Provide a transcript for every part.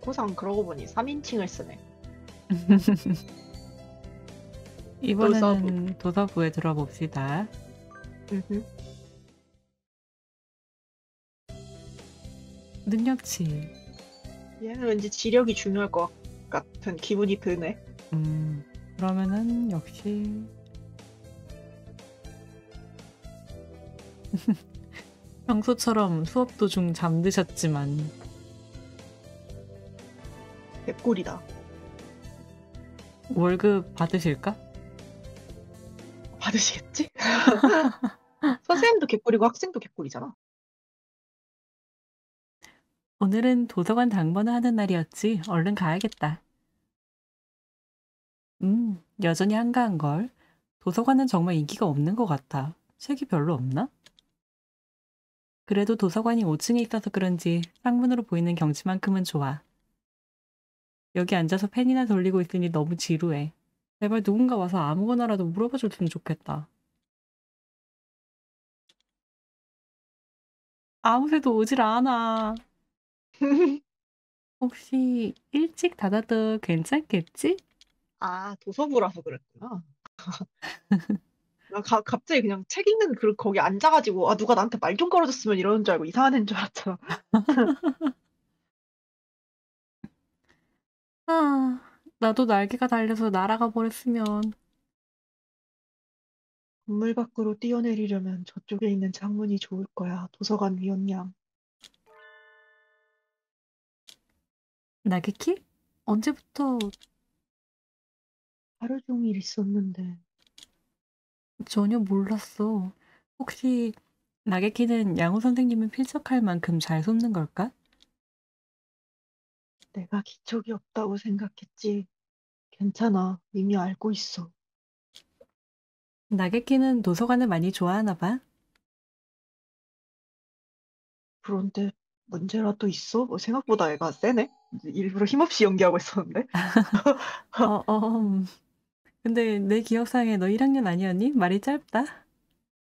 코상 그러고 보니 3인칭을 쓰네. 도서부. 이번에는 도서부에 들어봅시다. 음흠. 능력치. 얘는 왠지 지력이 중요할 것 같은 기분이 드네. 그러면은 역시 평소처럼 수업 도중 잠드셨지만 개꿀이다. 월급 받으실까? 받으시겠지? 선생님도 개꿀이고 학생도 개꿀이잖아. 오늘은 도서관 당번을 하는 날이었지. 얼른 가야겠다. 여전히 한가한걸. 도서관은 정말 인기가 없는 것 같아. 책이 별로 없나? 그래도 도서관이 5층에 있어서 그런지 창문으로 보이는 경치만큼은 좋아. 여기 앉아서 펜이나 돌리고 있으니 너무 지루해. 제발 누군가 와서 아무거나라도 물어봐 줬으면 좋겠다. 아무 새도 오질 않아. 혹시 일찍 닫아도 괜찮겠지? 아, 도서부라서 그랬구나. 나 갑자기 그냥 책 읽는 거기 앉아가지고 아 누가 나한테 말 좀 걸어줬으면 이러는 줄 알고 이상한 애인 줄 알았잖아. 아, 나도 날개가 달려서 날아가 버렸으면. 건물 밖으로 뛰어내리려면 저쪽에 있는 창문이 좋을 거야. 도서관 위원장. 나게키? 언제부터? 하루 종일 있었는데 전혀 몰랐어. 혹시 나게키는 양호 선생님은 필적할 만큼 잘 속는 걸까? 내가 기척이 없다고 생각했지. 괜찮아. 이미 알고 있어. 나게키는 도서관을 많이 좋아하나 봐. 그런데 문제라 또 있어? 생각보다 애가 세네? 일부러 힘없이 연기하고 있었는데? 어, 어, 근데 내 기억상에 너 1학년 아니었니? 말이 짧다.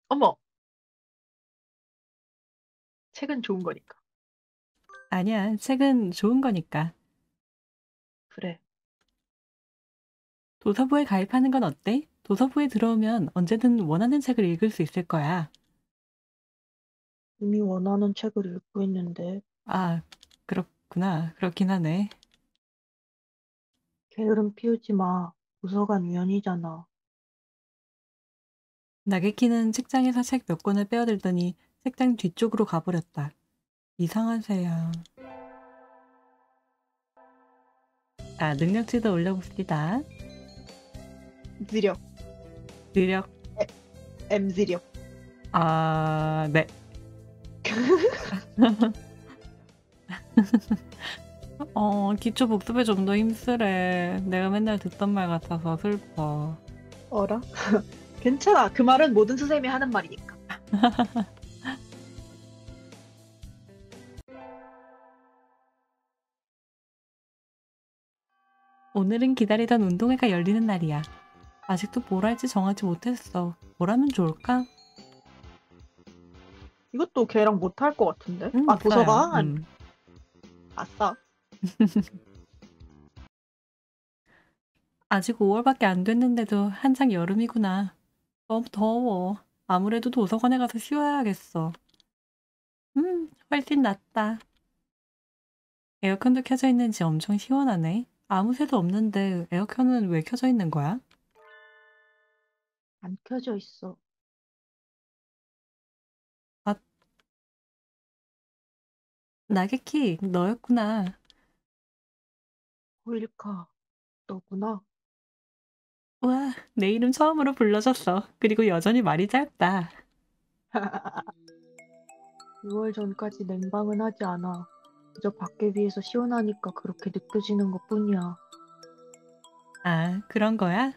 어머, 책은 좋은 거니까. 아니야, 책은 좋은 거니까. 그래. 도서부에 가입하는 건 어때? 도서부에 들어오면 언제든 원하는 책을 읽을 수 있을 거야. 이미 원하는 책을 읽고 있는데 아, 그렇구나. 그렇긴 하네. 게으름 피우지 마. 도서관 위원이잖아. 나게키는 책장에서 책 몇 권을 빼어들더니 책장 뒤쪽으로 가버렸다. 이상한 새야. 자, 능력치도 올려봅시다. 느려. 느력, M지력. 아, 네. 기초 복습에 좀 더 힘쓰래. 내가 맨날 듣던 말 같아서 슬퍼. 어라? 괜찮아. 그 말은 모든 선생님이 하는 말이니까. 오늘은 기다리던 운동회가 열리는 날이야. 아직도 뭘 할지 정하지 못했어. 뭘 하면 좋을까? 이것도 걔랑 못할 것 같은데? 아, 있어요. 도서관? 아싸. 아직 5월밖에 안 됐는데도 한창 여름이구나. 너무 더워. 아무래도 도서관에 가서 쉬어야겠어. 훨씬 낫다. 에어컨도 켜져 있는지 엄청 시원하네. 아무 새도 없는데 에어컨은 왜 켜져 있는 거야? 안 켜져 있어. 아, 나게키, 너였구나. 호일카, 너구나. 우와, 내 이름 처음으로 불러줬어. 그리고 여전히 말이 짧다. 6월 전까지 냉방은 하지 않아. 그저 밖에 비해서 시원하니까 그렇게 느껴지는 것뿐이야. 아, 그런 거야?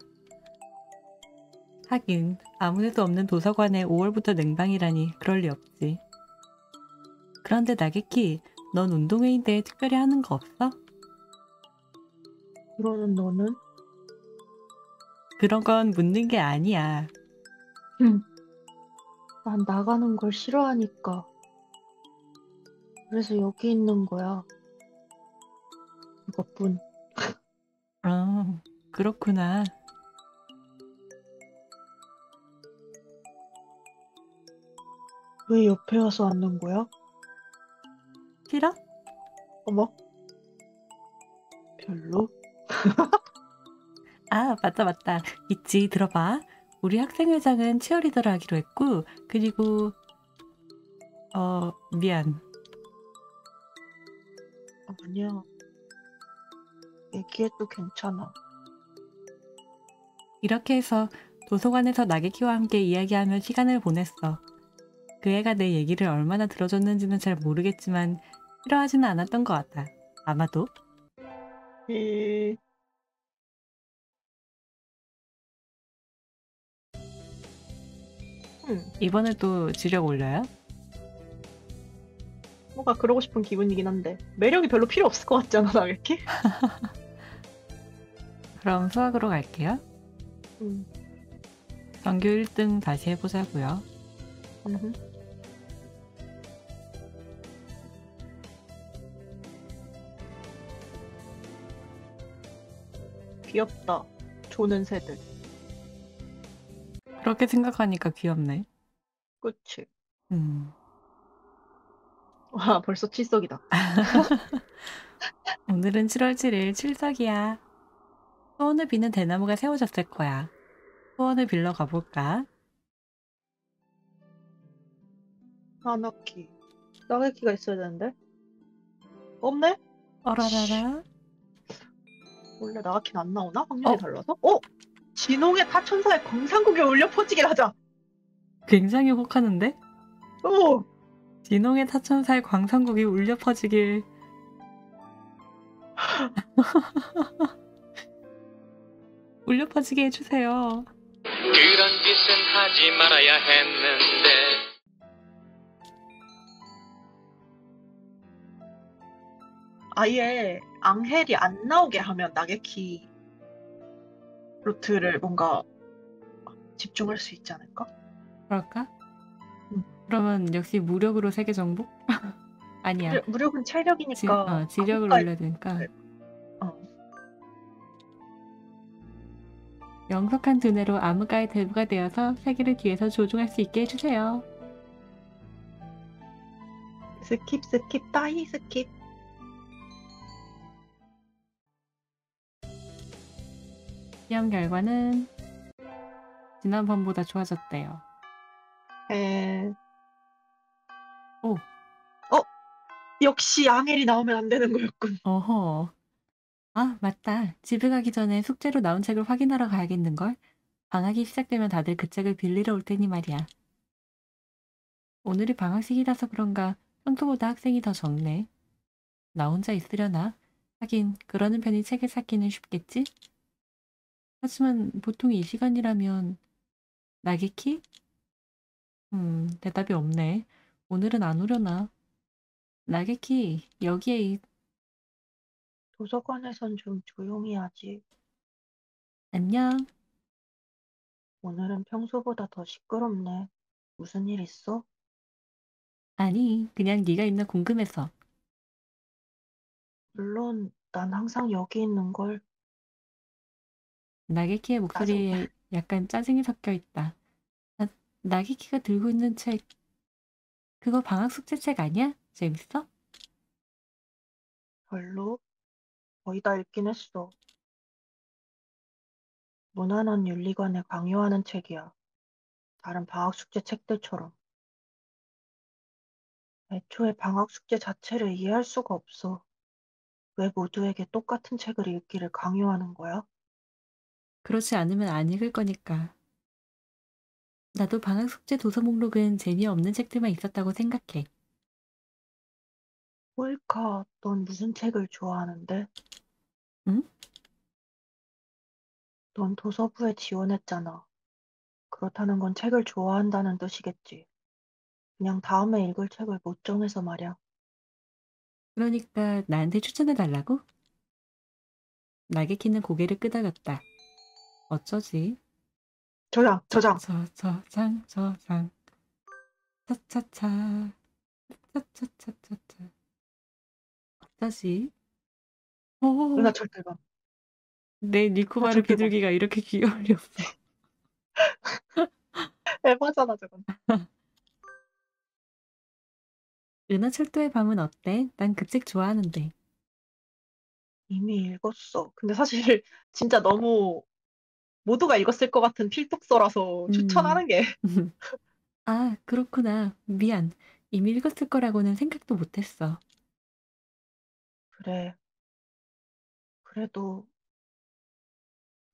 하긴, 아무 데도 없는 도서관에 5월부터 냉방이라니 그럴 리 없지. 그런데 나게키, 넌 운동회인데 특별히 하는 거 없어? 그러는 너는? 그런 건 묻는 게 아니야. 난 나가는 걸 싫어하니까. 그래서 여기 있는 거야. 그것뿐. 그렇구나. 왜 옆에 와서 앉는 거야? 싫어? 어머, 별로? 아, 맞다. 있지, 들어봐. 우리 학생회장은 치어리더를 하기로 했고, 그리고, 미안. 아니야. 얘기해도 괜찮아. 이렇게 해서 도서관에서 나게키와 함께 이야기하며 시간을 보냈어. 그 애가 내 얘기를 얼마나 들어줬는지는 잘 모르겠지만, 싫어하지는 않았던 것 같아. 아마도. 에, 이번에 또 지력 올려요? 뭔가 그러고 싶은 기분이긴 한데 매력이 별로 필요 없을 것 같지 않아, 나겠기? 그럼 수학으로 갈게요. 음, 전교 1등 다시 해보자고요. 음. 귀엽다. 조는 새들. 그렇게 생각하니까 귀엽네. 그치? 음. 와, 벌써 칠석이다. 오늘은 7월 7일 칠석이야. 소원을 비는 대나무가 세워졌을 거야. 소원을 빌러 가볼까? 나나키. 나나키가 있어야 되는데? 없네? 어라라라. 원래 나나키는 안 나오나? 어, 확률이 달라서? 진홍의 타천사의 광산국에 울려 퍼지길 하자! 굉장히 혹하는데? 오! 진홍의 타천사의 광산국이 울려 퍼지길. 울려 퍼지게 해주세요. 그런 짓은 하지 말아야 했는데. 아예 앙헬이 안 나오게 하면 나게키 루트를 뭔가 집중할 수 있지 않을까? 그럴까? 응. 그러면 역시 무력으로 세계 정복? 아니야. 무력은 체력이니까 지력을 아무까지 올려야 되니까. 어. 영석한 두뇌로 암흑가의 대부가 되어서 세계를 뒤에서 조종할 수 있게 해주세요. 스킵 따이 스킵. 시험 결과는 지난번보다 좋아졌대요. 에... 오. 역시 앙헬이 나오면 안 되는 거였군. 어허. 아, 맞다. 집에 가기 전에 숙제로 나온 책을 확인하러 가야겠는걸? 방학이 시작되면 다들 그 책을 빌리러 올 테니 말이야. 오늘이 방학식이라서 그런가 평소보다 학생이 더 적네. 나 혼자 있으려나? 하긴 그러는 편이 책을 찾기는 쉽겠지? 하지만 보통 이 시간이라면 나게키? 대답이 없네. 오늘은 안 오려나? 나게키, 여기에 도서관에선 좀 조용히 하지. 안녕. 오늘은 평소보다 더 시끄럽네. 무슨 일 있어? 아니, 그냥 네가 있나 궁금해서. 물론 난 항상 여기 있는 걸. 나게키의 나좀 목소리에 약간 짜증이 섞여 있다. 나게키가 들고 있는 책, 그거 방학 숙제책 아니야? 재밌어? 별로 거의 다 읽긴 했어. 무난한 윤리관에 강요하는 책이야. 다른 방학 숙제 책들처럼. 애초에 방학 숙제 자체를 이해할 수가 없어. 왜 모두에게 똑같은 책을 읽기를 강요하는 거야? 그렇지 않으면 안 읽을 거니까. 나도 방학 숙제 도서 목록은 재미없는 책들만 있었다고 생각해. 호일카, 넌 무슨 책을 좋아하는데? 응? 넌 도서부에 지원했잖아. 그렇다는 건 책을 좋아한다는 뜻이겠지. 그냥 다음에 읽을 책을 못 정해서 말이야. 그러니까 나한테 추천해 달라고? 나게키는 고개를 끄덕였다. 어쩌지? 저장. 저장. 차차차. 차차차차차. 어쩌지? 오, 은하철도가. 내 니코마루 은하철도가. 비둘기가 이렇게 귀여울 리 없어. 에바잖아, 저건. 은하철도의 밤은 어때? 난 그 책 좋아하는데. 이미 읽었어. 근데 사실 진짜 너무 모두가 읽었을 것 같은 필독서라서 음. 추천하는 게. 아, 그렇구나. 미안. 이미 읽었을 거라고는 생각도 못했어. 그래. 그래도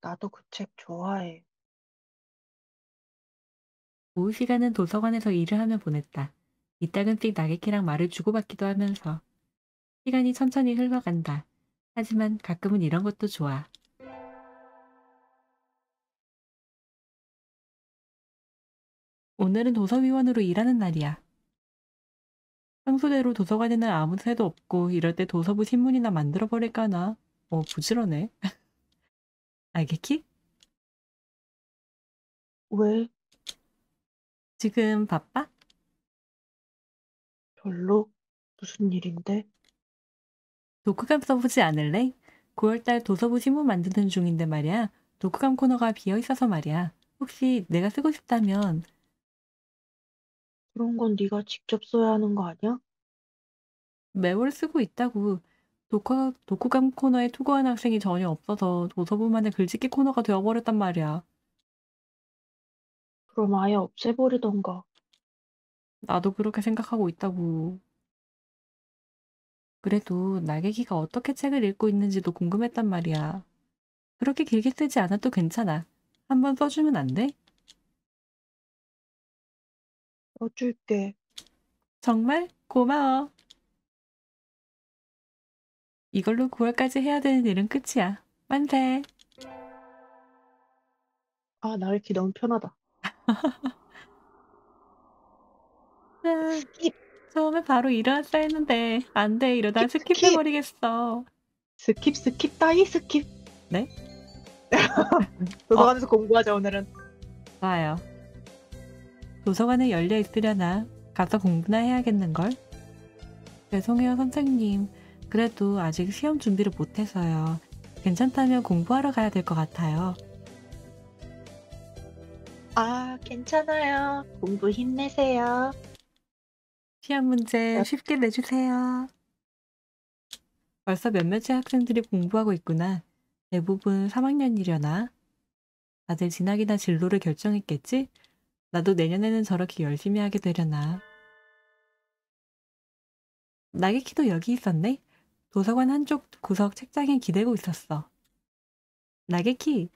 나도 그 책 좋아해. 오후 시간은 도서관에서 일을 하며 보냈다. 이따금씩 나게키랑 말을 주고받기도 하면서. 시간이 천천히 흘러간다. 하지만 가끔은 이런 것도 좋아. 오늘은 도서위원으로 일하는 날이야. 평소대로 도서관에는 아무 새도 없고 이럴 때 도서부 신문이나 만들어 버릴까 하나. 부지런해. 알겠키? 왜? 지금 바빠? 별로? 무슨 일인데? 독후감 써보지 않을래? 9월달 도서부 신문 만드는 중인데 말이야. 독후감 코너가 비어 있어서 말이야. 혹시 내가 쓰고 싶다면 그런 건 네가 직접 써야 하는 거 아니야? 매월 쓰고 있다고. 독후감 코너에 투고한 학생이 전혀 없어서 도서부만의 글짓기 코너가 되어버렸단 말이야. 그럼 아예 없애버리던가. 나도 그렇게 생각하고 있다고. 그래도 날개기가 어떻게 책을 읽고 있는지도 궁금했단 말이야. 그렇게 길게 쓰지 않아도 괜찮아. 한번 써주면 안 돼? 써줄게. 정말? 고마워. 이걸로 9월까지 해야 되는 일은 끝이야. 만세. 아, 나 이렇게 너무 편하다. 아, 스킵, 처음에 바로 일어났어야 했는데 안 돼. 이러다 스킵, 스킵, 스킵해버리겠어. 스킵 따위 스킵. 네? 어, 도서관에서 공부하자, 오늘은. 좋아요. 도서관에 열려 있으려나? 가서 공부나 해야겠는걸? 죄송해요, 선생님. 그래도 아직 시험 준비를 못해서요. 괜찮다면 공부하러 가야 될 것 같아요. 아, 괜찮아요. 공부 힘내세요. 시험 문제 쉽게 내주세요. 벌써 몇몇의 학생들이 공부하고 있구나. 대부분 3학년이려나? 다들 진학이나 진로를 결정했겠지? 나도 내년에는 저렇게 열심히 하게 되려나. 나게키도 여기 있었네? 도서관 한쪽 구석 책장에 기대고 있었어. 나게키,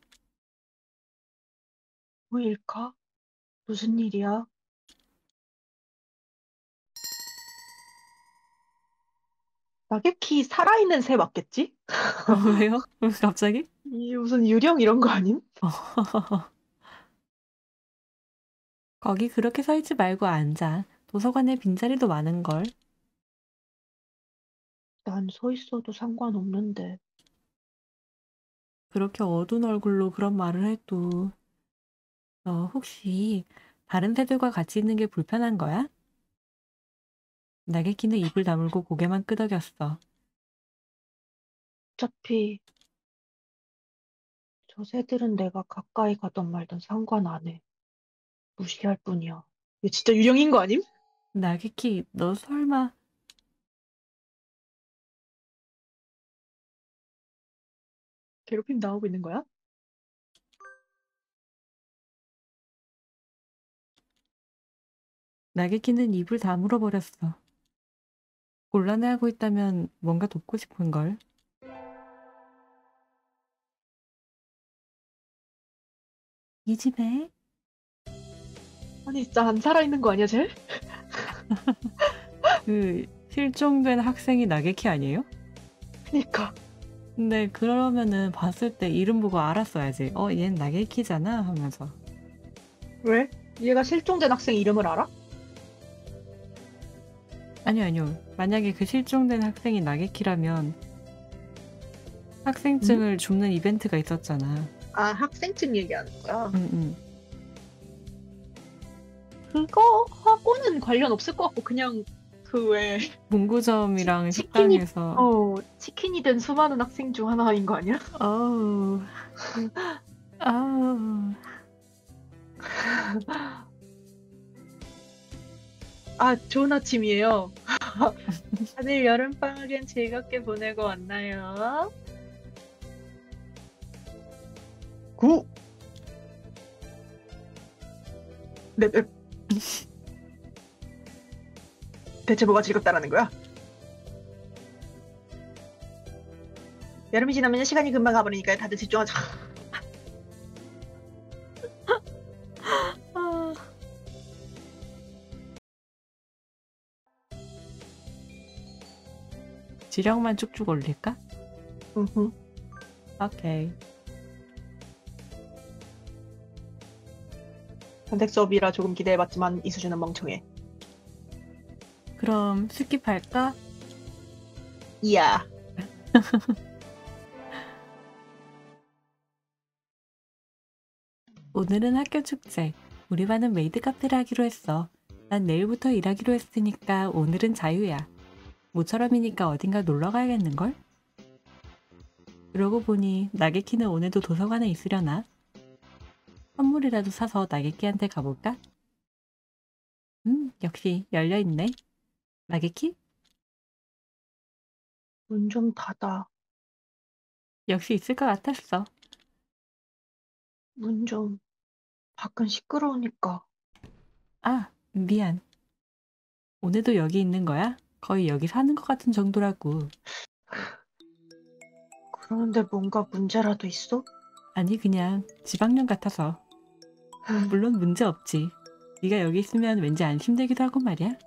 뭐일까? 무슨 일이야? 나게키 살아있는 새 맞겠지? 왜요? 갑자기? 이 무슨 유령 이런 거 아님? 거기 그렇게 서 있지 말고 앉아. 도서관에 빈자리도 많은걸. 난 서 있어도 상관없는데. 그렇게 어두운 얼굴로 그런 말을 해도 너 혹시 다른 새들과 같이 있는 게 불편한 거야? 나게키는 입을 다물고 고개만 끄덕였어. 어차피 저 새들은 내가 가까이 가든 말든 상관 안 해. 무시할 뿐이야. 이거 진짜 유령인 거 아님? 나게키, 너 설마... 괴롭힘 당하고 있는 거야? 나게키는 입을 다물어 버렸어. 곤란해하고 있다면 뭔가 돕고 싶은걸. 이 집에 아니 진짜 안 살아있는 거 아니야 쟤? 그 실종된 학생이 나게키 아니에요? 그니까. 근데 그러면은 봤을 때 이름 보고 알았어야지. 얜 나게키잖아 하면서. 왜? 얘가 실종된 학생 이름을 알아? 아니요. 만약에 그 실종된 학생이 나게키라면 응? 학생증을 줍는 이벤트가 있었잖아. 아, 학생증 얘기하는 거야? 응. 그거 하고는 관련 없을 것 같고 그냥 그 왜 문구점이랑 치킨이 식당에서 치킨이 된 수많은 학생 중 하나인 거 아니야? 어우 아우 아, 좋은 아침이에요. 다들 여름방학엔 즐겁게 보내고 왔나요? 구. 네, 네. 대체 뭐가 즐겁다라는 거야? 여름이 지나면 시간이 금방 가버리니까 다들 집중하자. 아. 지력만 쭉쭉 올릴까? 오케이. 선택 수업이라 조금 기대해봤지만 이 수준은 멍청해. 그럼 스킵할까? 이야. 오늘은 학교 축제. 우리 반은 메이드 카페를 하기로 했어. 난 내일부터 일하기로 했으니까 오늘은 자유야. 모처럼이니까 어딘가 놀러 가야겠는걸? 그러고 보니 나게키는 오늘도 도서관에 있으려나? 선물이라도 사서 나게키한테 가볼까? 역시 열려있네. 나게키? 문 좀 닫아. 역시 있을 것 같았어. 문 좀. 밖은 시끄러우니까. 아, 미안. 오늘도 여기 있는 거야? 거의 여기 사는 것 같은 정도라고. 그런데 뭔가 문제라도 있어? 아니 그냥 지방령 같아서. 물론 문제 없지. 네가 여기 있으면 왠지 안심되기도 하고 말이야.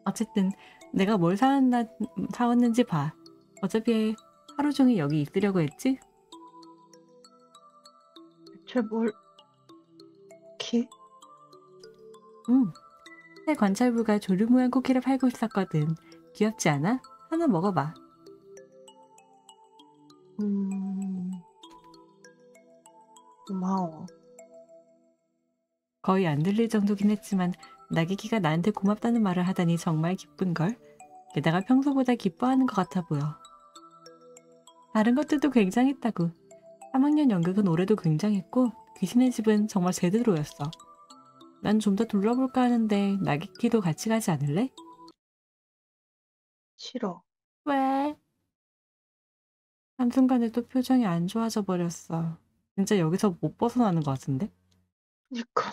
어쨌든 내가 뭘 사왔는지 봐. 어차피 하루 종일 여기 있으려고 했지? 대체 뭘... 키? 새 관찰부가 조류 모양 쿠키를 팔고 있었거든. 귀엽지 않아? 하나 먹어봐. 고마워. 거의 안 들릴 정도긴 했지만 나기키가 나한테 고맙다는 말을 하다니 정말 기쁜걸. 게다가 평소보다 기뻐하는 것 같아 보여. 다른 것들도 굉장했다고. 3학년 연극은 올해도 굉장했고 귀신의 집은 정말 제대로였어. 난 좀 더 둘러볼까 하는데 나기키도 같이 가지 않을래? 싫어. 왜? 한순간에 또 표정이 안 좋아져 버렸어. 진짜 여기서 못 벗어나는 것 같은데? 그니까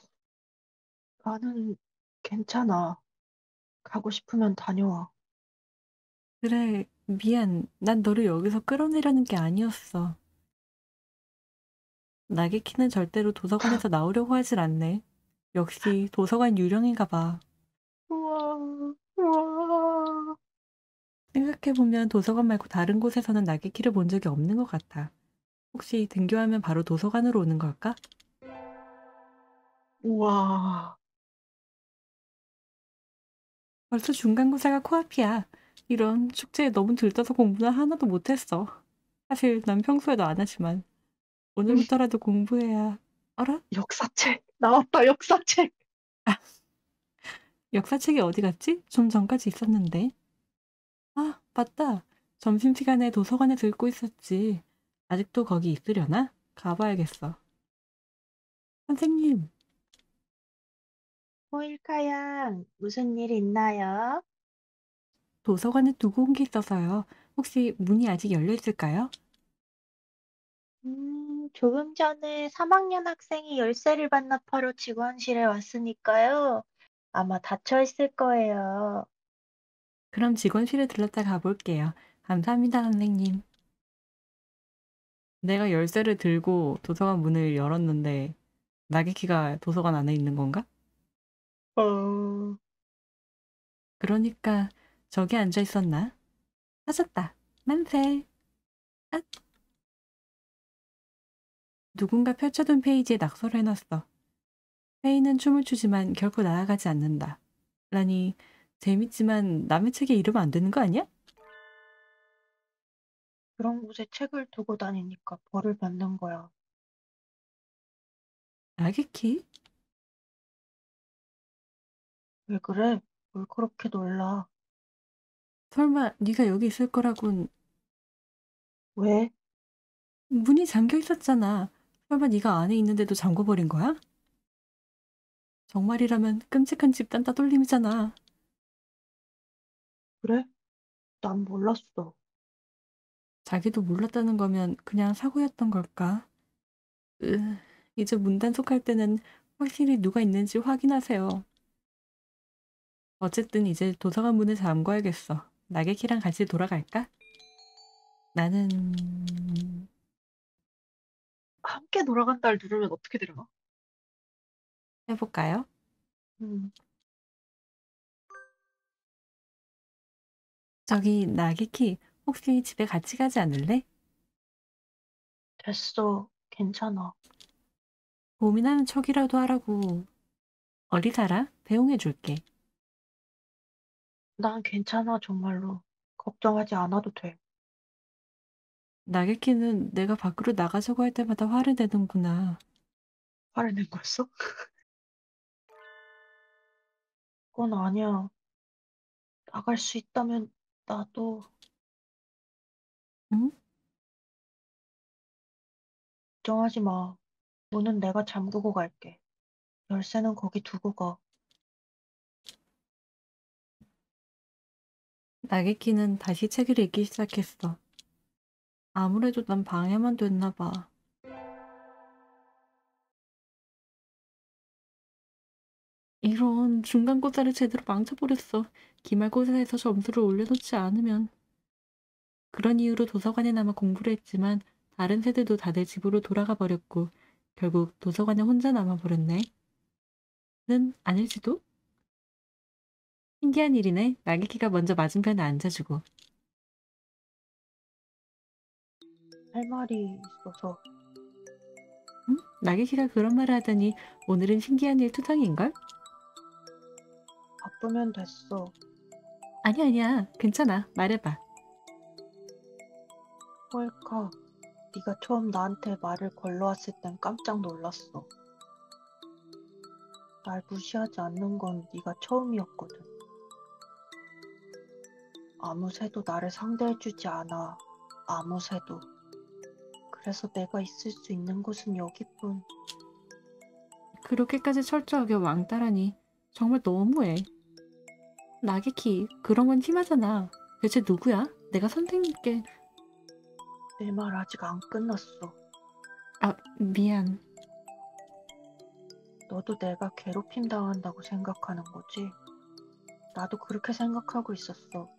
나는 괜찮아. 가고 싶으면 다녀와. 그래, 미안. 난 너를 여기서 끌어내려는 게 아니었어. 나게키는 절대로 도서관에서 나오려고 하질 않네. 역시 도서관 유령인가 봐. 우와, 우와. 생각해보면 도서관 말고 다른 곳에서는 나게키를 본 적이 없는 것 같아. 혹시 등교하면 바로 도서관으로 오는 걸까? 우와. 벌써 중간고사가 코앞이야. 이런 축제에 너무 들떠서 공부는 하나도 못했어. 사실 난 평소에도 안 하지만 오늘부터라도 공부해야... 알아? 역사책. 나왔다, 역사책. 역사책이 어디 갔지? 좀 전까지 있었는데. 아, 맞다. 점심시간에 도서관에서 읽고 있었지. 아직도 거기 있으려나? 가봐야겠어. 선생님, 호일카양, 무슨 일 있나요? 도서관에 두고 온 게 있어서요. 혹시 문이 아직 열려 있을까요? 조금 전에 3학년 학생이 열쇠를 반납하러 직원실에 왔으니까요. 아마 닫혀 있을 거예요. 그럼 직원실에 들렀다 가볼게요. 감사합니다, 선생님. 내가 열쇠를 들고 도서관 문을 열었는데 나게키가 도서관 안에 있는 건가? 그러니까 저기 앉아 있었나? 찾았다. 만세. 아! 누군가 펼쳐둔 페이지에 낙서를 해놨어. 페이는 춤을 추지만 결코 나아가지 않는다. 라니, 재밌지만 남의 책에 이러면 안 되는 거 아니야? 그런 곳에 책을 두고 다니니까 벌을 받는 거야. 나게키? 왜 그래? 뭘 그렇게 놀라? 설마 네가 여기 있을 거라곤. 왜? 문이 잠겨 있었잖아. 설마 네가 안에 있는데도 잠궈버린 거야? 정말이라면 끔찍한 집단 따돌림이잖아. 그래? 난 몰랐어. 자기도 몰랐다는 거면 그냥 사고였던 걸까? 으, 이제 문 단속할 때는 확실히 누가 있는지 확인하세요. 어쨌든 이제 도서관 문을 잠궈야겠어. 나게키랑 같이 돌아갈까? 나는 함께 돌아간다를 누르면 어떻게 되려나? 해볼까요? 음, 저기 나게키, 혹시 집에 같이 가지 않을래? 됐어. 괜찮아. 고민하는 척이라도 하라고. 어디 살아? 배웅해줄게. 난 괜찮아, 정말로. 걱정하지 않아도 돼. 나게키는 내가 밖으로 나가자고 할 때마다 화를 내는구나. 화를 낸 거였어? 그건 아니야. 나갈 수 있다면 나도 응? 걱정하지 마. 문은 내가 잠그고 갈게. 열쇠는 거기 두고 가. 나게키는 다시 책을 읽기 시작했어. 아무래도 난 방해만 됐나 봐. 이런 중간고사를 제대로 망쳐버렸어. 기말고사에서 점수를 올려놓지 않으면. 그런 이유로 도서관에나마 공부를 했지만 다른 새들도 다들 집으로 돌아가 버렸고 결국 도서관에 혼자 남아버렸네. 는 아닐지도? 신기한 일이네. 나게키가 먼저 맞은편에 앉아주고. 할 말이 있어서. 응? 나게키가 그런 말을 하더니 오늘은 신기한 일 투성이인걸? 바쁘면 됐어. 아니야. 괜찮아. 말해봐. 호일카, 네가 처음 나한테 말을 걸러왔을 땐 깜짝 놀랐어. 날 무시하지 않는 건 네가 처음이었거든. 아무 새도 나를 상대해주지 않아. 아무 새도. 그래서 내가 있을 수 있는 곳은 여기뿐. 그렇게까지 철저하게 왕따라니 정말 너무해. 나게키, 그런 건 팀하잖아. 대체 누구야? 내가 선생님께. 내 말 아직 안 끝났어. 아, 미안. 너도 내가 괴롭힘 당한다고 생각하는 거지? 나도 그렇게 생각하고 있었어.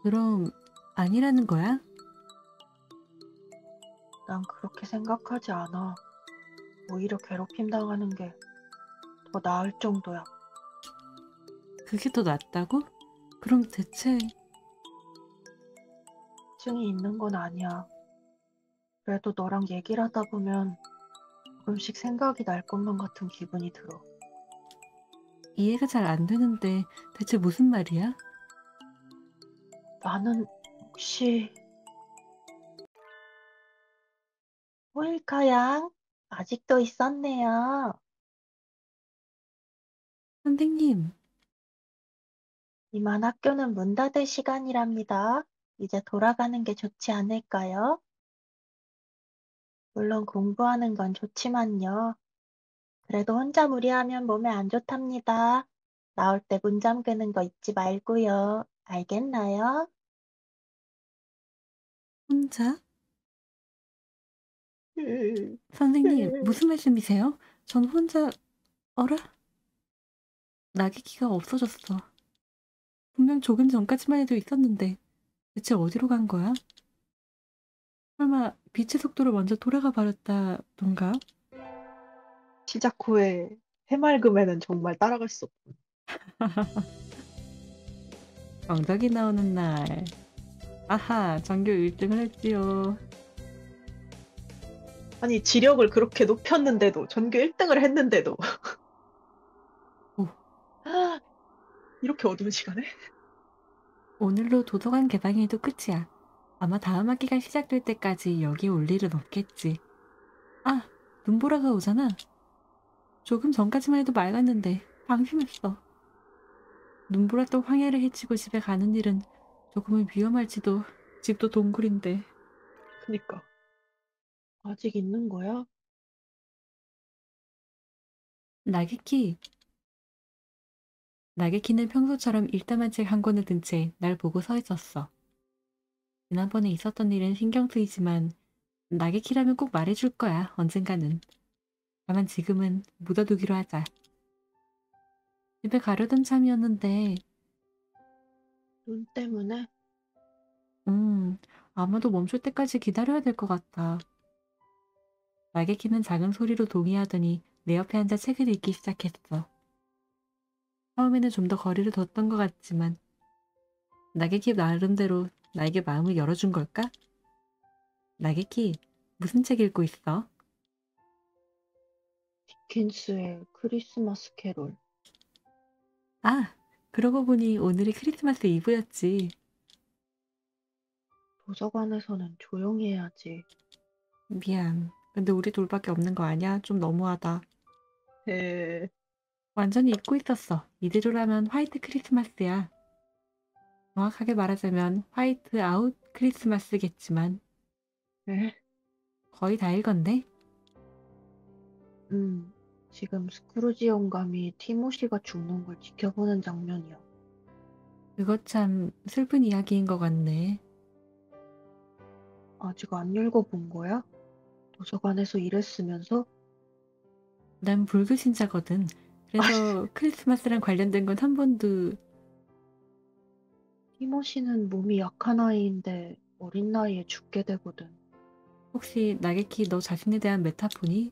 그럼 아니라는 거야? 난 그렇게 생각하지 않아. 오히려 괴롭힘 당하는 게 더 나을 정도야. 그게 더 낫다고? 그럼 대체. 증이 있는 건 아니야. 그래도 너랑 얘기를 하다 보면 조금씩 생각이 날 것만 같은 기분이 들어. 이해가 잘 안 되는데 대체 무슨 말이야? 나는 혹시 호일카 양 아직도 있었네요. 선생님, 이만 학교는 문 닫을 시간이랍니다. 이제 돌아가는 게 좋지 않을까요? 물론 공부하는 건 좋지만요. 그래도 혼자 무리하면 몸에 안 좋답니다. 나올 때 문 잠그는 거 잊지 말고요. 알겠나요? 혼자? 음, 선생님, 무슨 말씀이세요? 전 혼자. 어라? 나기키가 없어졌어. 분명 조금 전까지만 해도 있었는데 대체 어디로 간 거야? 설마 빛의 속도로 먼저 돌아가 버렸다던가? 시작 후에 해맑음에는 정말 따라갈 수 없고. 정답이 나오는 날. 아하, 전교 1등을 했지요. 아니, 지력을 그렇게 높였는데도, 전교 1등을 했는데도. 오, 이렇게 어두운 시간에? 오늘로 도서관 개방일도 끝이야. 아마 다음 학기가 시작될 때까지 여기 올 일은 없겠지. 아, 눈보라가 오잖아. 조금 전까지만 해도 맑았는데 방심했어. 눈부랐던 황야를 헤치고 집에 가는 일은 조금은 위험할지도. 집도 동굴인데. 그니까. 아직 있는 거야? 나게키. 나게키는 평소처럼 일담한 책 한 권을 든 채 날 보고 서 있었어. 지난번에 있었던 일은 신경 쓰이지만 나게키라면 꼭 말해줄 거야, 언젠가는. 다만 지금은 묻어두기로 하자. 집에 가려던 참이었는데, 눈 때문에? 음, 아마도 멈출 때까지 기다려야 될 것 같아. 나게키는 작은 소리로 동의하더니 내 옆에 앉아 책을 읽기 시작했어. 처음에는 좀 더 거리를 뒀던 것 같지만 나게키 나름대로 나에게 마음을 열어준 걸까? 나게키, 무슨 책 읽고 있어? 디킨스의 크리스마스 캐롤. 아, 그러고 보니 오늘이 크리스마스 이브였지. 도서관에서는 조용히 해야지. 미안. 근데 우리 둘밖에 없는 거 아니야? 좀 너무하다. 에, 완전히 잊고 있었어. 이대로라면 화이트 크리스마스야. 정확하게 말하자면 화이트 아웃 크리스마스겠지만 에? 거의 다 읽었네? 지금 스크루지 영감이 티모시가 죽는 걸 지켜보는 장면이야. 그거 참 슬픈 이야기인 것 같네. 아직 안 읽어본 거야? 도서관에서 일했으면서? 난 불교 신자거든. 그래서 크리스마스랑 관련된 건 한 번도. 티모시는 몸이 약한 아이인데 어린 나이에 죽게 되거든. 혹시 나게키 너 자신에 대한 메타포니?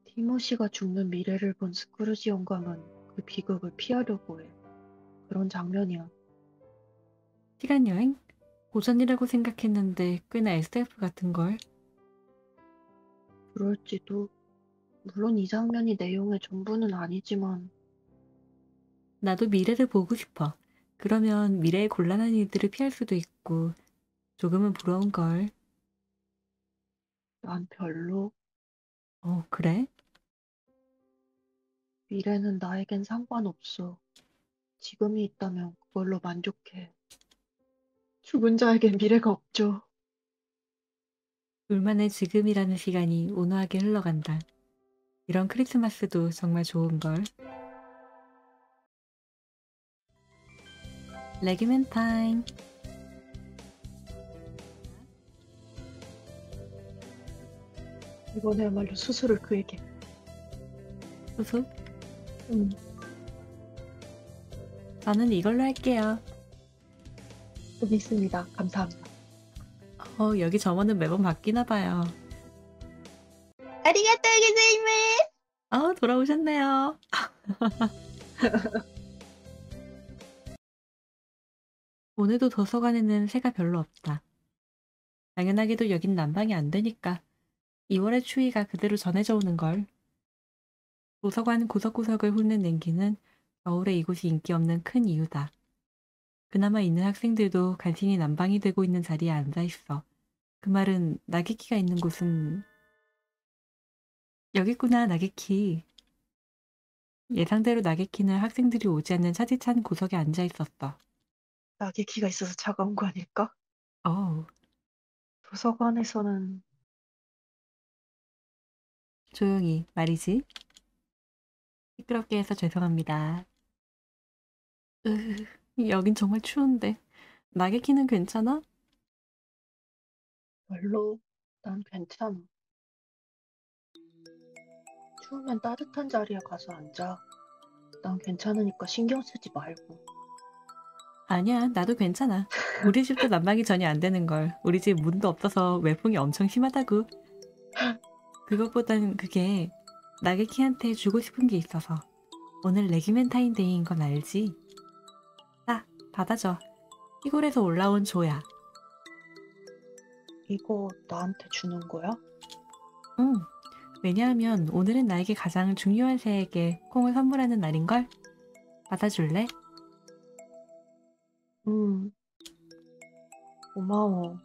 티모시가 죽는 미래를 본 스크루지 영감은 그 비극을 피하려고 해. 그런 장면이야. 시간여행? 고전이라고 생각했는데 꽤나 SF 같은걸. 그럴지도. 물론 이 장면이 내용의 전부는 아니지만 나도 미래를 보고 싶어. 그러면 미래의 곤란한 일들을 피할 수도 있고 조금은 부러운걸. 난 별로. 그래? 미래는 나에겐 상관없어. 지금이 있다면 그걸로 만족해. 죽은 자에겐 미래가 없죠. 둘만의 지금이라는 시간이 온화하게 흘러간다. 이런 크리스마스도 정말 좋은걸. 레기맨 타임. 이번에야말로 수술을 그에게. 수수? 음, 저는 이걸로 할게요. 여기 있습니다. 감사합니다. 여기 점원은 매번 바뀌나 봐요. 아리가또 고자이마스. 돌아오셨네요. 오늘도 도서관에는 새가 별로 없다. 당연하게도 여긴 난방이 안 되니까 2월의 추위가 그대로 전해져 오는걸. 도서관 구석구석을 훑는 냉기는 겨울에 이곳이 인기 없는 큰 이유다. 그나마 있는 학생들도 간신히 난방이 되고 있는 자리에 앉아 있어. 그 말은 나게키가 있는 곳은 여기 있구나, 나게키. 예상대로 나게키는 학생들이 오지 않는 차디찬 구석에 앉아 있었어. 낙의 키가 있어서 차가운 거 아닐까? 어우, 도서관에서는 조용히 말이지. 시끄럽게 해서 죄송합니다. 여긴 정말 추운데. 나게키는 괜찮아? 별로. 난 괜찮아. 추우면 따뜻한 자리에 가서 앉아. 난 괜찮으니까 신경 쓰지 말고. 아니야, 나도 괜찮아. 우리 집도 난방이 전혀 안 되는 걸. 우리 집 문도 없어서 외풍이 엄청 심하다고. 그것보단 그게 나게키한테 주고 싶은 게 있어서. 오늘 레기멘타인데이인 건 알지? 자, 받아줘. 시골에서 올라온 조야. 이거 나한테 주는 거야? 응. 왜냐하면 오늘은 나에게 가장 중요한 새에게 콩을 선물하는 날인걸? 받아줄래? 고마워.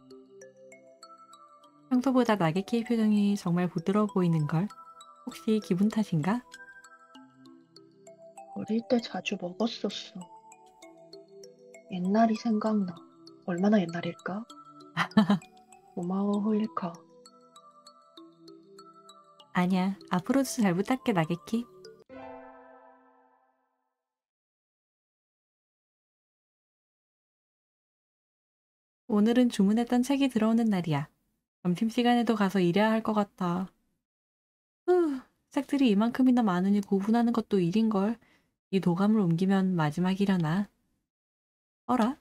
평소보다 나게키의 표정이 정말 부드러워 보이는걸? 혹시 기분 탓인가? 어릴 때 자주 먹었었어. 옛날이 생각나. 얼마나 옛날일까? 고마워, 호일카. 아니야. 앞으로도 잘 부탁해, 나게키. 오늘은 주문했던 책이 들어오는 날이야. 점심시간에도 가서 일해야 할 것 같아. 후, 책들이 이만큼이나 많으니 고분하는 것도 일인걸. 이 도감을 옮기면 마지막이려나. 어라?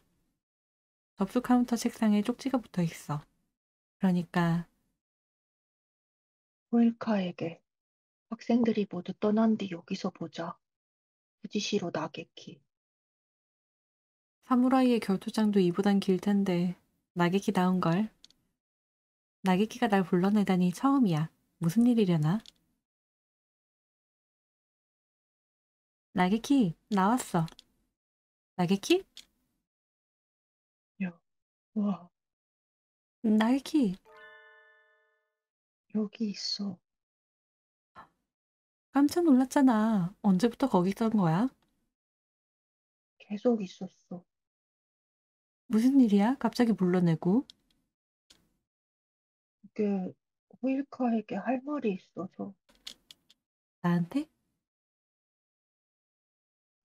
접수 카운터 책상에 쪽지가 붙어 있어. 그러니까 호일카에게 학생들이 모두 떠난 뒤 여기서 보자. 후지시로 나게키. 사무라이의 결투장도 이보단 길 텐데 나게키다운걸. 나게키가 날 불러내다니 처음이야. 무슨 일이려나? 나게키, 나왔어. 나게키? 야, 와, 나게키, 여기 있어. 깜짝 놀랐잖아. 언제부터 거기 있던 거야? 계속 있었어. 무슨 일이야? 갑자기 불러내고. 그게 호일카에게 할 말이 있어서 나한테?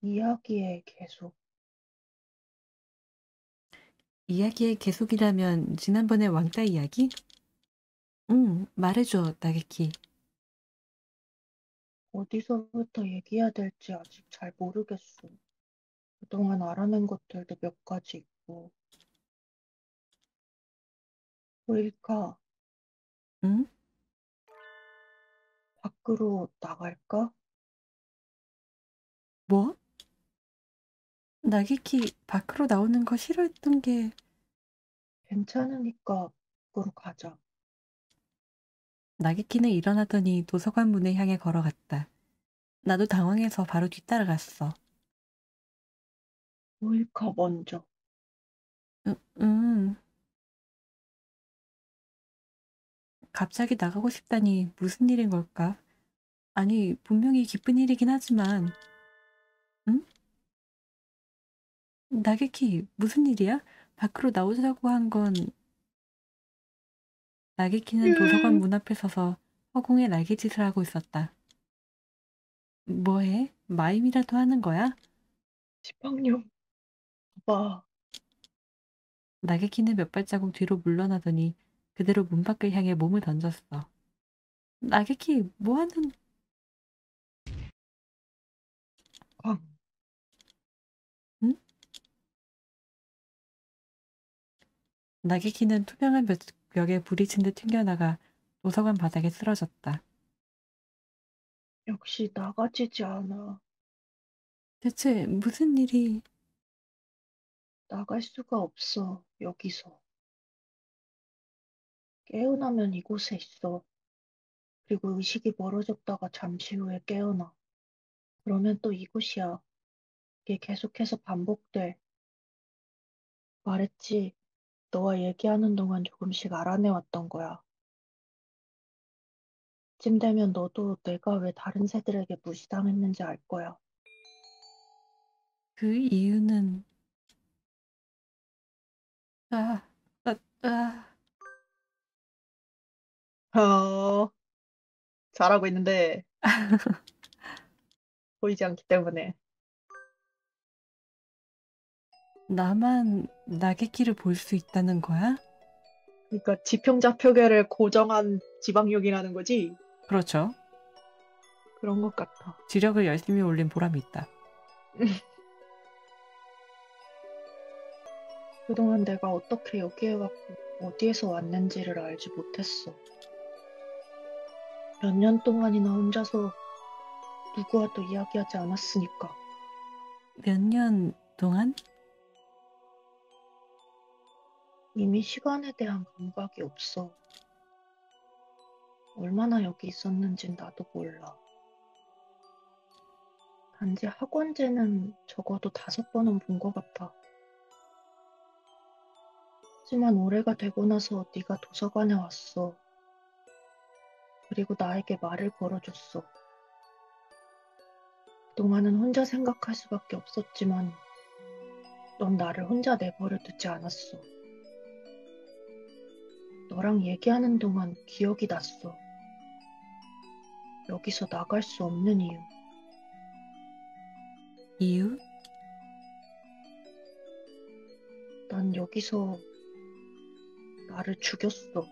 이야기에 계속. 이야기의 계속이라면 지난번에 왕따 이야기? 응, 말해줘, 나게키. 어디서부터 얘기해야 될지 아직 잘 모르겠어. 그동안 알아낸 것들도 몇 가지 있고. 호일카, 응? 밖으로 나갈까? 뭐? 나게키 밖으로 나오는 거 싫어했던 게 괜찮으니까 밖으로 가자. 나게키는 일어나더니 도서관 문을 향해 걸어갔다. 나도 당황해서 바로 뒤따라갔어. 호일카 먼저. 응, 응. 갑자기 나가고 싶다니 무슨 일인 걸까? 아니, 분명히 기쁜 일이긴 하지만, 응? 나게키, 무슨 일이야? 밖으로 나오자고 한 건, 나게키는 도서관 문 앞에 서서 허공에 날개짓을 하고 있었다. 뭐해? 마임이라도 하는 거야? 지팡용, 봐봐. 나게키는 몇 발자국 뒤로 물러나더니 그대로 문 밖을 향해 몸을 던졌어. 나게키, 뭐하는... 광. 응? 나게키는 투명한 벽에 부딪힌 듯 튕겨나가 도서관 바닥에 쓰러졌다. 역시 나가지지 않아. 대체 무슨 일이... 나갈 수가 없어, 여기서. 깨어나면 이곳에 있어. 그리고 의식이 멀어졌다가 잠시 후에 깨어나. 그러면 또 이곳이야. 이게 계속해서 반복돼. 말했지. 너와 얘기하는 동안 조금씩 알아내왔던 거야. 쯤 되면 너도 내가 왜 다른 새들에게 무시당했는지 알 거야. 그 이유는... 아, 아, 아... 어, 잘하고 있는데 보이지 않기 때문에. 나만 나게키를 볼 수 있다는 거야? 그러니까 지평자 표계를 고정한 지방력이라는 거지? 그렇죠. 그런 것 같아. 지력을 열심히 올린 보람이 있다. 그동안 내가 어떻게 여기에 왔고 어디에서 왔는지를 알지 못했어. 몇 년 동안이나 혼자서 누구와도 이야기하지 않았으니까. 몇 년 동안? 이미 시간에 대한 감각이 없어. 얼마나 여기 있었는진 나도 몰라. 단지 학원제는 적어도 5번은 본 것 같아. 하지만 올해가 되고 나서 네가 도서관에 왔어. 그리고 나에게 말을 걸어줬어. 그동안은 혼자 생각할 수밖에 없었지만 넌 나를 혼자 내버려 두지 않았어. 너랑 얘기하는 동안 기억이 났어. 여기서 나갈 수 없는 이유. 이유? 난 여기서 나를 죽였어.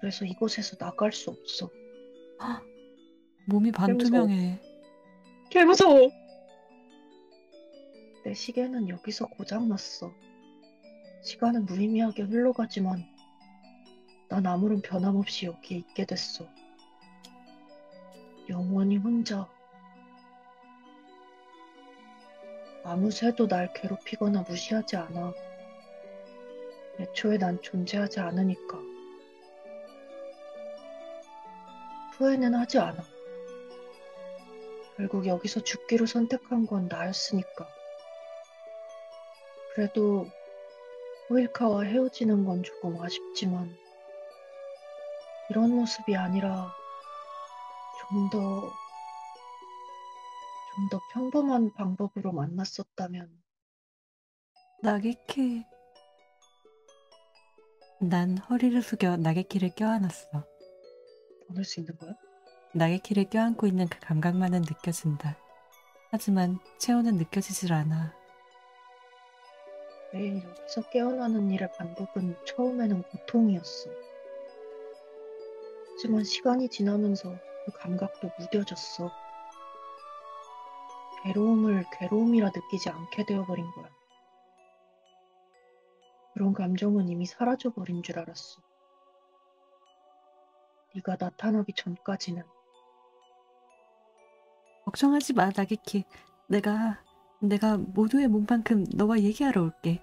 그래서 이곳에서 나갈 수 없어. 몸이 반투명해. 개 무서워. 내 시계는 여기서 고장났어. 시간은 무의미하게 흘러가지만 난 아무런 변함없이 여기에 있게 됐어. 영원히 혼자. 아무 새도 날 괴롭히거나 무시하지 않아. 애초에 난 존재하지 않으니까. 후회는 하지 않아. 결국 여기서 죽기로 선택한 건 나였으니까. 그래도 호일카와 헤어지는 건 조금 아쉽지만 이런 모습이 아니라 좀 더 평범한 방법으로 만났었다면 나게키. 난 허리를 숙여 나게키를 껴안았어. 보낼 수 있는 거야? 나게키를 껴안고 있는 그 감각만은 느껴진다. 하지만 체온은 느껴지질 않아. 매일 여기서 깨어나는 일의 반복은 처음에는 고통이었어. 하지만 시간이 지나면서 그 감각도 무뎌졌어. 괴로움을 괴로움이라 느끼지 않게 되어버린 거야. 그런 감정은 이미 사라져버린 줄 알았어. 네가 나타나기 전까지는. 걱정하지 마, 나게키. 내가 모두의 몸만큼 너와 얘기하러 올게.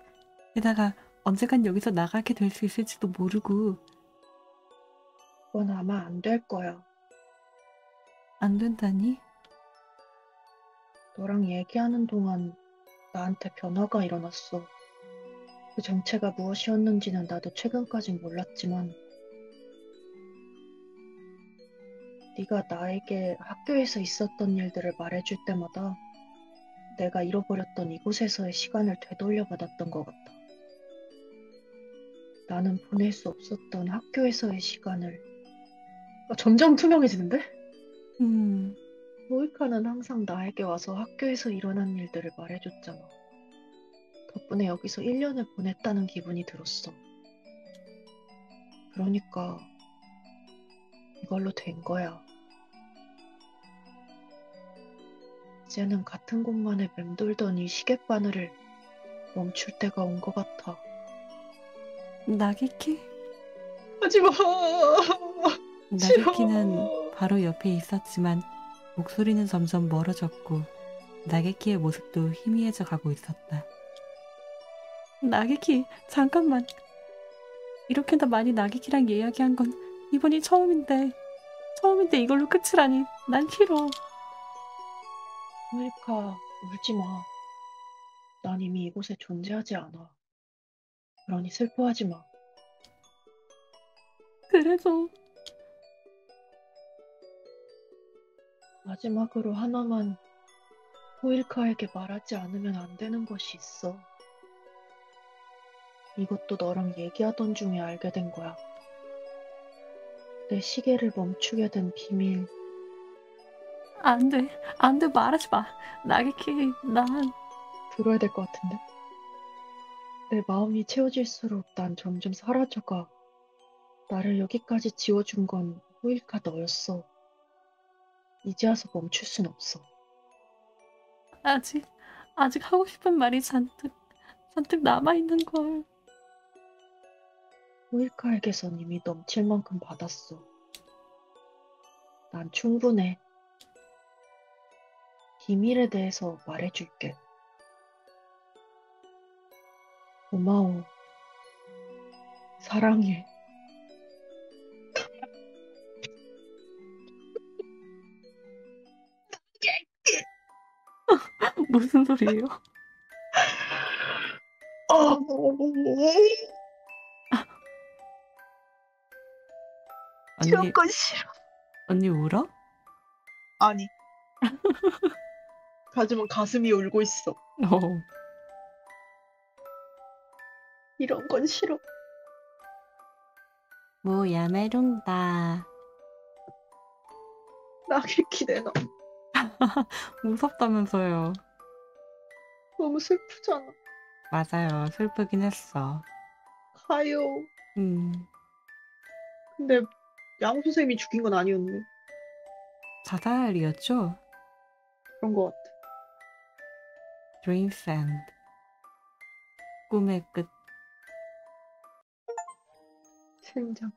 게다가 언젠간 여기서 나가게 될 수 있을지도 모르고. 그건 아마 안 될 거야. 안 된다니? 너랑 얘기하는 동안 나한테 변화가 일어났어. 그 정체가 무엇이었는지는 나도 최근까진 몰랐지만 네가 나에게 학교에서 있었던 일들을 말해줄 때마다 내가 잃어버렸던 이곳에서의 시간을 되돌려받았던 것 같아. 나는 보낼 수 없었던 학교에서의 시간을. 점점 투명해지는데? 모이카는 항상 나에게 와서 학교에서 일어난 일들을 말해줬잖아. 덕분에 여기서 1년을 보냈다는 기분이 들었어. 그러니까 이걸로 된 거야. 이제는 같은 곳만에 맴돌던 이 시계바늘을 멈출 때가 온 것 같아. 나게키? 하지마. 나게키는 바로 옆에 있었지만 목소리는 점점 멀어졌고 나게키의 모습도 희미해져 가고 있었다. 나게키, 잠깐만. 이렇게나 많이 나게키랑 이야기한 건 이번이 처음인데 이걸로 끝이라니. 난 싫어. 모이카, 울지 마. 난 이미 이곳에 존재하지 않아. 그러니 슬퍼하지 마. 그래도 마지막으로 하나만 호일카에게 말하지 않으면 안 되는 것이 있어. 이것도 너랑 얘기하던 중에 알게 된 거야. 내 시계를 멈추게 된 비밀. 안 돼, 말하지 마. 나게키, 난 들어야 될 것 같은데? 내 마음이 채워질수록 난 점점 사라져가. 나를 여기까지 지워준 건 호일카 너였어. 이제 와서 멈출 순 없어. 아직 하고 싶은 말이 잔뜩 남아있는 걸. 호일카에게선 이미 넘칠 만큼 받았어. 난 충분해. 비밀에 대해서 말해줄게. 고마워. 사랑해. 무슨 소리예요? 언니, 이런 건 싫어. 언니 울어? 아니. 하지만 가슴이 울고 있어. 어. 이런 건 싫어. 뭐야 메롱다. 나길키 내놔. 무섭다면서요. 너무 슬프잖아. 맞아요. 슬프긴 했어. 가요. 음. 근데 양호 선생님이 죽인 건 아니었네. 자살이었죠? 그런 것 같아. Dreams End. 꿈의 끝. 젠장.